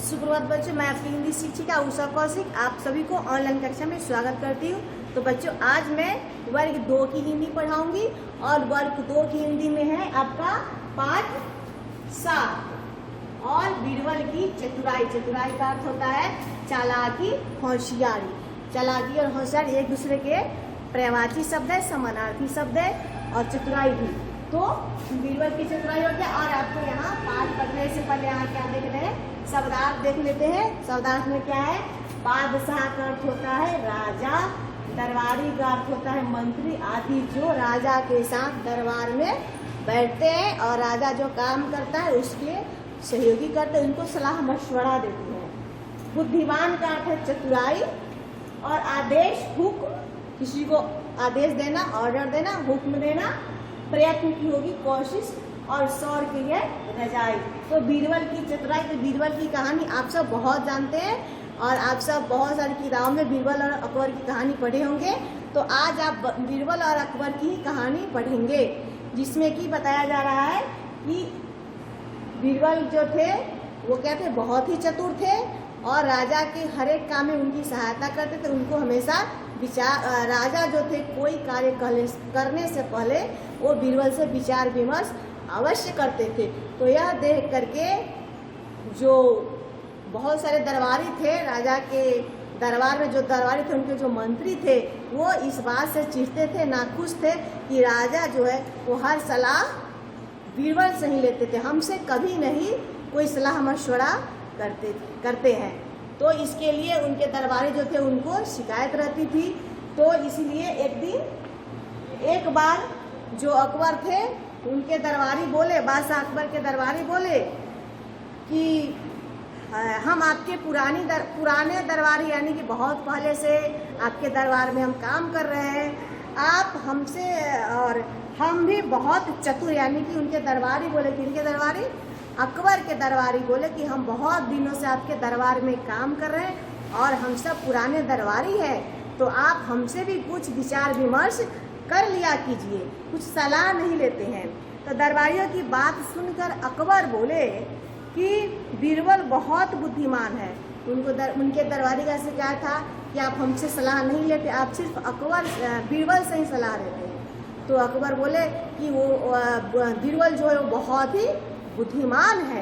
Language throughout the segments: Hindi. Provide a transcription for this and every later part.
सुप्रभात बच्चों, मैं आपकी हिंदी शिक्षिका उषा कौशिक आप सभी को ऑनलाइन कक्षा में स्वागत करती हूँ। तो बच्चों, आज मैं वर्ग 2 की हिंदी पढ़ाऊंगी और वर्ग 2 की हिंदी में है आपका पाठ 7 और बीरबल की चतुराई। चतुराई का अर्थ होता है चालाकी, होशियारी। चालाकी और होशियारी एक दूसरे के पर्यायवाची शब्द है, समानार्थी शब्द है और चतुराई भी। तो बीरबल की चतुराई हो गया। और आपको यहाँ पाठ पढ़ने से पहले यहाँ क्या देख रहे हैं, शब्दार्थ देख लेते हैं। शब्दार्थ में क्या है, बादशाह का अर्थ होता है राजा, दरबारी का अर्थ होता है मंत्री आदि जो राजा के साथ दरबार में बैठते हैं और राजा जो काम करता है उसके सहयोगी करते हैं, उनको सलाह मशवरा देते हैं। बुद्धिमान का अर्थ है चतुराई और आदेश, हुक्म, किसी को आदेश देना, ऑर्डर देना, हुक्म देना, प्रयत्न की होगी कोशिश और सौर की है रजाई। तो बीरबल की चतुराई, तो बीरबल की कहानी आप सब बहुत जानते हैं और आप सब बहुत सारी किताबों में बीरबल और अकबर की कहानी पढ़े होंगे। तो आज आप बीरबल और अकबर की ही कहानी पढ़ेंगे, जिसमें कि बताया जा रहा है कि बीरबल जो थे वो क्या थे, बहुत ही चतुर थे और राजा के हर एक काम में उनकी सहायता करते थे। उनको हमेशा राजा जो थे कोई कार्य करने से पहले वो बीरबल से विचार विमर्श अवश्य करते थे। तो यह देख करके जो बहुत सारे दरबारी थे, राजा के दरबार में जो दरबारी थे, उनके जो मंत्री थे, वो इस बात से चिढ़ते थे, नाखुश थे कि राजा जो है वो हर सलाह बीरबल से ही लेते थे, हमसे कभी नहीं कोई सलाह मशवरा करते हैं। तो इसके लिए उनके दरबारी जो थे उनको शिकायत रहती थी। तो इसलिए एक बार जो अकबर थे उनके दरबारी बोले, बादशाह अकबर के दरबारी बोले कि हम आपके पुराने दरबारी, यानी कि बहुत पहले से आपके दरबार में हम काम कर रहे हैं, आप हमसे, और हम भी बहुत चतुर, यानी कि उनके दरबारी बोले कि इनके दरबारी अकबर के दरबारी बोले कि हम बहुत दिनों से आपके दरबार में काम कर रहे हैं और हम सब पुराने दरबारी हैं, तो आप हमसे भी कुछ विचार विमर्श कर लिया कीजिए, कुछ सलाह नहीं लेते हैं। तो दरबारियों की बात सुनकर अकबर बोले कि बीरबल बहुत बुद्धिमान है। उनके दरबारी का शिकायत था कि आप हमसे सलाह नहीं लेते, आप सिर्फ बीरबल से ही सलाह लेते हैं। तो अकबर बोले कि वो बीरबल जो है वो बहुत ही बुद्धिमान है,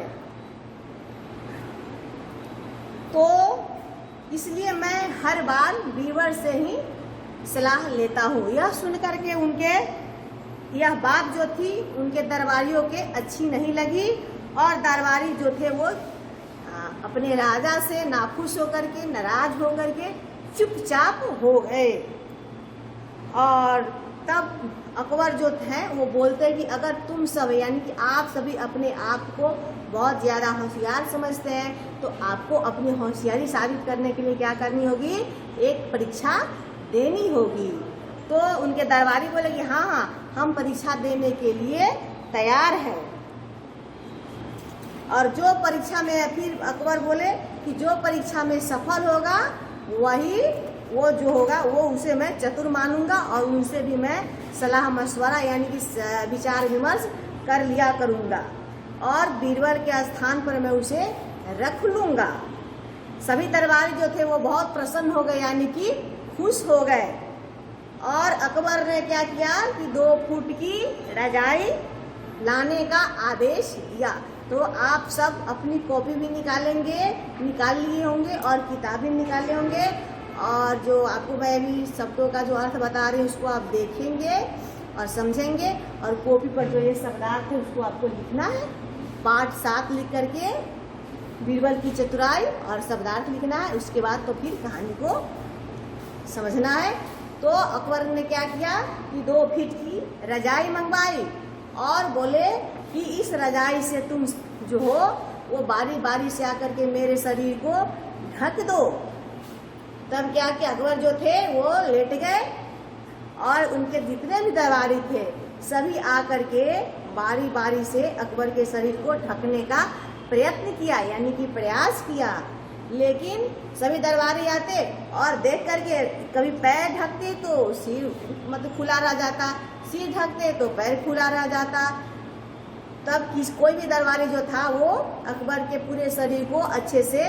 तो इसलिए मैं हर बार बीरबल से ही सलाह लेता हूँ। यह सुनकर के यह बात जो थी उनके दरबारियों के अच्छी नहीं लगी और दरबारी जो थे वो अपने राजा से नाखुश होकर के, नाराज होकर के चुपचाप हो गए। और तब अकबर जो थे वो बोलते कि अगर तुम सब, यानी कि आप सभी अपने आप को बहुत ज़्यादा होशियार समझते हैं, तो आपको अपनी होशियारी साबित करने के लिए क्या करनी होगी, एक परीक्षा देनी होगी। तो उनके दरबारी बोले कि हाँ, हम परीक्षा देने के लिए तैयार हैं। और जो परीक्षा में, फिर अकबर बोले कि जो परीक्षा में सफल होगा वो जो होगा वो उसे मैं चतुर मानूंगा और उनसे भी मैं सलाह मशवरा, यानी कि विचार विमर्श कर लिया करूंगा और बीरबल के स्थान पर मैं उसे रख लूंगा। सभी दरबारी जो थे वो बहुत प्रसन्न हो गए, यानी कि खुश हो गए। और अकबर ने क्या किया कि 2 फुट की रजाई लाने का आदेश दिया। तो आप सब अपनी कॉपी भी निकाल लिए होंगे और किताबें निकाले होंगे, और जो आपको मैं भी शब्दों का जो अर्थ बता रही हूँ उसको आप देखेंगे और समझेंगे, और कॉपी पर जो ये शब्दार्थ है उसको आपको लिखना है। पाठ 7 लिख करके बीरबल की चतुराई और शब्दार्थ लिखना है। उसके बाद तो फिर कहानी को समझना है। तो अकबर ने क्या किया कि 2 फीट की रजाई मंगवाई और बोले कि इस रजाई से तुम जो हो वो बारी बारी से आकर के मेरे शरीर को ढक दो। तब क्या कि अकबर जो थे वो लेट गए और उनके जितने भी दरबारी थे सभी आकर के बारी बारी से अकबर के शरीर को ढकने का प्रयत्न किया, यानी कि प्रयास किया। लेकिन सभी दरबारी आते और देख करके कभी पैर ढकते तो सिर मतलब खुला रह जाता, सिर ढकते तो पैर खुला रह जाता। तब कोई भी दरबारी जो था वो अकबर के पूरे शरीर को अच्छे से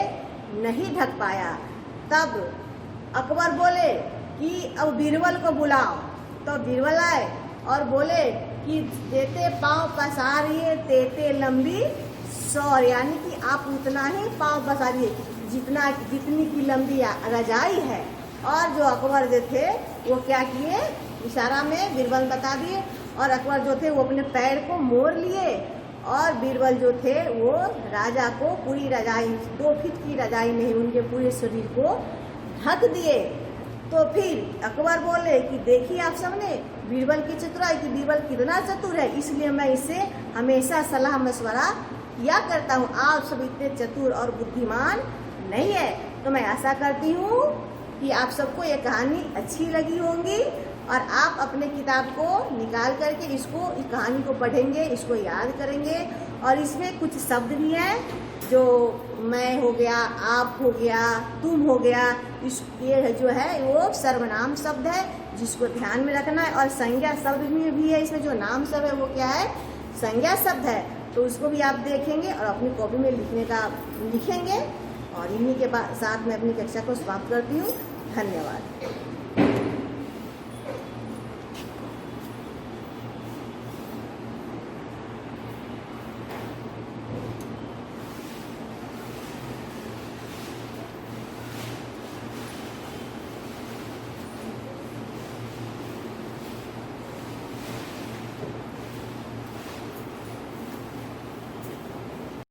नहीं ढक पाया। तब अकबर बोले कि अब बीरबल को बुलाओ। तो बीरबल आए और बोले कि देते पाँव पसारिए तेते लंबी सौर, यानी कि आप उतना ही पाँव पसारिए जितनी की लंबी रजाई है। और जो अकबर जो थे वो क्या किए, इशारा में बीरबल बता दिए, और अकबर जो थे वो अपने पैर को मोड़ लिए और बीरबल जो थे वो राजा को पूरी रजाई 2 फीट की रजाई नहीं उनके पूरे शरीर को ढक दिए। तो फिर अकबर बोले कि देखिए आप सबने बीरबल की चतुराई कि बीरबल कितना चतुर है, इसलिए मैं इसे हमेशा सलाह मशवरा किया करता हूँ। आप सब इतने चतुर और बुद्धिमान नहीं है। तो मैं आशा करती हूँ कि आप सबको ये कहानी अच्छी लगी होंगी और आप अपने किताब को निकाल करके इस कहानी को पढ़ेंगे, इसको याद करेंगे। और इसमें कुछ शब्द भी हैं जो मैं हो गया, आप हो गया, तुम हो गया, ये जो है वो सर्वनाम शब्द है जिसको ध्यान में रखना है। और संज्ञा शब्द में भी है, इसमें जो नाम शब्द है वो क्या है, संज्ञा शब्द है। तो उसको भी आप देखेंगे और अपनी कॉपी में लिखेंगे। और इन्हीं के साथ मैं अपनी कक्षा को समाप्त करती हूँ। धन्यवाद।